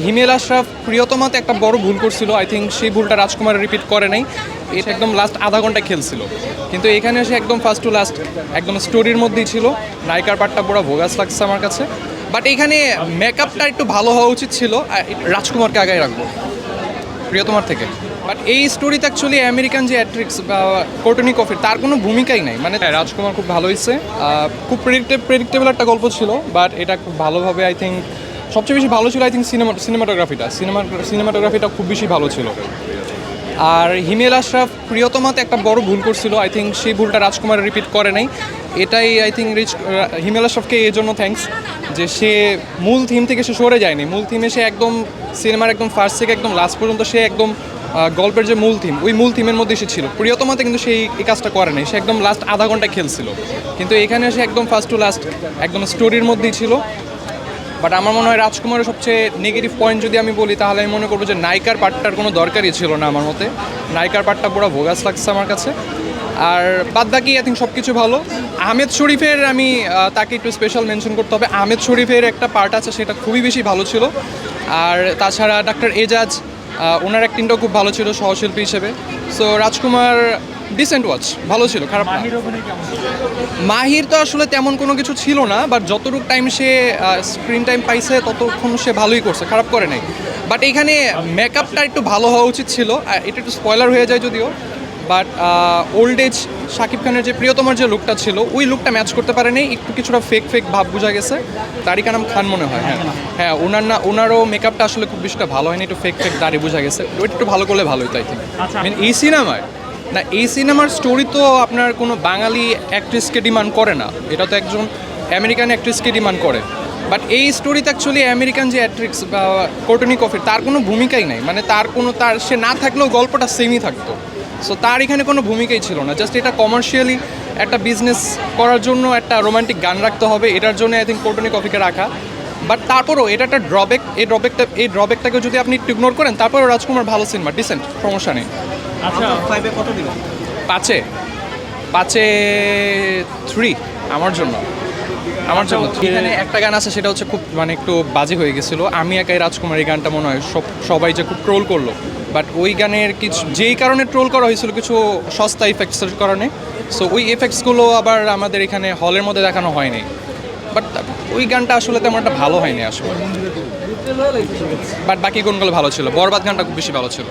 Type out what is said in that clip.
হিমেল আশরাফ প্রিয়তমাতে একটা বড় ভুল করছিল। আই থিঙ্ক সেই ভুলটা রাজকুমার রিপিট করে নাই। এটা একদম লাস্ট আধা ঘন্টা খেলছিল, কিন্তু এখানে এসে একদম ফার্স্ট টু লাস্ট একদম স্টোরির মধ্যেই ছিল। নায়িকার পার্টটা পুরো ভোগাস লাগছে আমার কাছে, বাট এখানে মেকআপটা একটু ভালো হওয়া উচিত ছিল। রাজকুমারকে আগায় রাখবো প্রিয়তমার থেকে। বাট এই স্টোরিতে অ্যাকচুয়ালি আমেরিকান যে অ্যাট্রিক্স বা কোর্টনি কফির তার কোনো ভূমিকাই নাই। মানে রাজকুমার খুব ভালো হয়েছে, খুব প্রেডিক্টেবল একটা গল্প ছিল, বাট এটা খুব ভালোভাবে আই থিঙ্ক সবচেয়ে বেশি ভালো ছিল আই থিঙ্ক সিনেমাটোগ্রাফিটা খুব বেশি ভালো ছিল। আর হিমেল আশরাফ প্রিয়তমাতে একটা বড় ভুল করছিল। আই থিঙ্ক সেই ভুলটা রাজকুমার রিপিট করে নাই। এটাই আই থিঙ্ক হিমেল আশরাফকে এই জন্য থ্যাঙ্কস যে সে মূল থিম থেকে সে সরে যায়নি। মূল থিমে সে একদম সিনেমার একদম ফার্স্ট থেকে একদম লাস্ট পর্যন্ত সে একদম গল্পের যে মূল থিম, ওই মূল থিমের মধ্যে সে ছিল। প্রিয়তমাতে কিন্তু সেই এই কাজটা করে নাই, সে একদম লাস্ট আধা ঘন্টা খেলছিল, কিন্তু এখানে সে একদম ফার্স্ট টু লাস্ট একদম স্টোরির মধ্যেই ছিল। বাট আমার মনে হয় রাজকুমারের সবচেয়ে নেগেটিভ পয়েন্ট যদি আমি বলি, তাহলে আমি মনে করবো যে নায়িকার পার্টটার কোনো দরকারই ছিল না আমার মতে। নায়িকার পার্টটা পুরো ভোগাস লাগছে আমার কাছে। আর বাদ বাকি আই থিঙ্ক সব কিছু ভালো। আহমেদ শরীফের আমি তাকে একটু স্পেশাল মেনশন করতে হবে। আহমেদ শরীফের একটা পার্ট আছে, সেটা খুবই বেশি ভালো ছিল। আর তাছাড়া ডাক্তার এজাজ, ওনার অ্যাক্টিংটাও খুব ভালো ছিল সহশিল্পী হিসেবে। সো রাজকুমার ডিসেন্ট ওয়াচ, ভালো ছিল, খারাপ না। মাহির তো আসলে তেমন কোনো কিছু ছিল না, বাট যতটুকু টাইম সে স্ক্রিন টাইম পাইছে ততক্ষণ সে ভালোই করছে, খারাপ করে নাই। বাট এখানে মেকআপটা একটু ভালো হওয়া উচিত ছিল। এটা একটু স্পয়লার হয়ে যায় যদিও, বাট ওল্ড এজ শাকিব খানের যে প্রিয়তমার যে লুকটা ছিল, ওই লুকটা ম্যাচ করতে পারেনি। একটু কিছুটা ফেক ভাব বোঝা গেছে। তারিক আনাম খান মনে হয়, হ্যাঁ ওনারও মেকআপটা আসলে খুব বেশিটা ভালো হয়নি, একটু ফেক দাড়ি বোঝা গেছে। ওইটা একটু ভালো করলে ভালো হতো আই থিঙ্ক। এই সিনেমায় না, এই সিনেমার স্টোরি তো আপনার কোনো বাঙালি অ্যাক্ট্রেসকে ডিমান্ড করে না, এটা তো একজন আমেরিকান অ্যাক্ট্রেসকে ডিমান্ড করে। বাট এই স্টোরিতে অ্যাকচুয়ালি আমেরিকান যে অ্যাট্রিক্স বা কোর্টনি কফির তার কোনো ভূমিকাই নাই। মানে তার সে না থাকলেও গল্পটা সেমই থাকতো। সো তার এখানে কোনো ভূমিকাই ছিল না। জাস্ট এটা কমার্শিয়ালি একটা বিজনেস করার জন্য একটা রোমান্টিক গান রাখতে হবে, এটার জন্য আই থিঙ্ক কোর্টনি কফিকে রাখা। বাট তারপরও এটা একটা ড্রব্যাক। এই ড্রব্যাকটাকে যদি আপনি একটু ইগনোর করেন, তারপরেও রাজকুমার ভালো সিনেমা, ডিসেন্ট, সমস্যা নেই। আচ্ছা, 5-এ কত দিবেন? পাঁচে 3 আমার জন্য। এখানে একটা গান আছে, সেটা হচ্ছে খুব মানে একটু বাজে হয়ে গেছিলো। আমি একাই রাজকুমার, এই গানটা মনে হয় সবাই যে খুব ট্রোল করলো। বাট ওই গানের কিছু যেই কারণে ট্রোল করা হয়েছিল, কিছু সস্তা ইফেক্টসের কারণে। সো ওই এফেক্টসগুলো আবার আমাদের এখানে হলের মধ্যে দেখানো হয়নি। বাট ওই গানটা আসলে তেমন একটা ভালো হয়নি আসলে। বাট বাকি কোনগুলো ভালো ছিল। বরবাদ গানটা খুব বেশি ভালো ছিল।